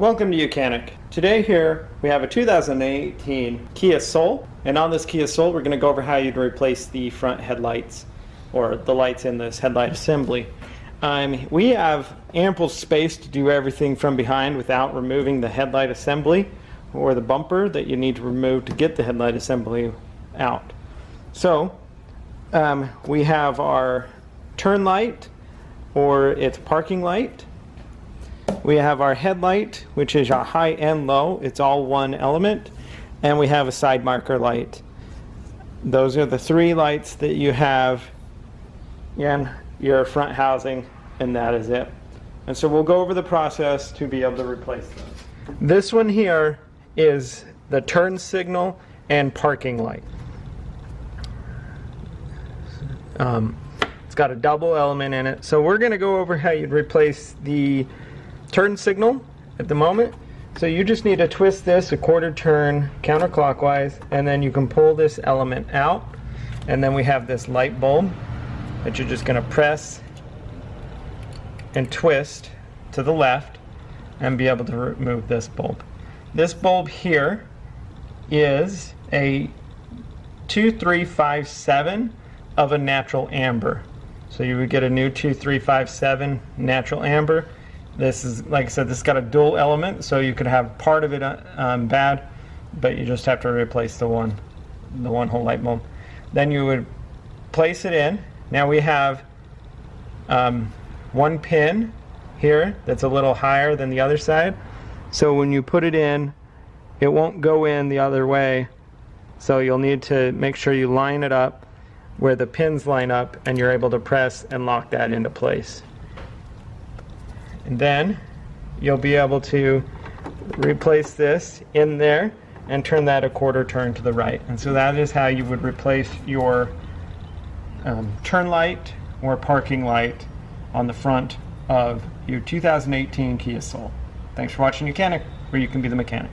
Welcome to YOUCANIC. Today here we have a 2018 Kia Soul, and on this Kia Soul we're going to go over how you'd replace the front headlights or the lights in this headlight assembly. We have ample space to do everything from behind without removing the headlight assembly or the bumper that you need to remove to get the headlight assembly out. So we have our turn light, or its parking light. We have our headlight, which is our high and low. It's all one element. And we have a side marker light. Those are the three lights that you have in your front housing, and that is it. And so we'll go over the process to be able to replace those. This one here is the turn signal and parking light. It's got a double element in it. So we're going to go over how you'd replace the turn signal at the moment. So you just need to twist this a quarter turn counterclockwise, and then you can pull this element out, and then we have this light bulb that you're just going to press and twist to the left and be able to remove this bulb. This bulb here is a 2357 of a natural amber. So you would get a new 2357 natural amber. This is, like I said, this has got a dual element, so you could have part of it bad, but you just have to replace the one whole light bulb. Then you would place it in. Now we have one pin here that's a little higher than the other side. So when you put it in, it won't go in the other way. So you'll need to make sure you line it up where the pins line up, and you're able to press and lock that into place. And then you'll be able to replace this in there and turn that a quarter turn to the right. And so that is how you would replace your turn light or parking light on the front of your 2018 Kia Soul. Thanks for watching YOUCANIC, where you can be the mechanic.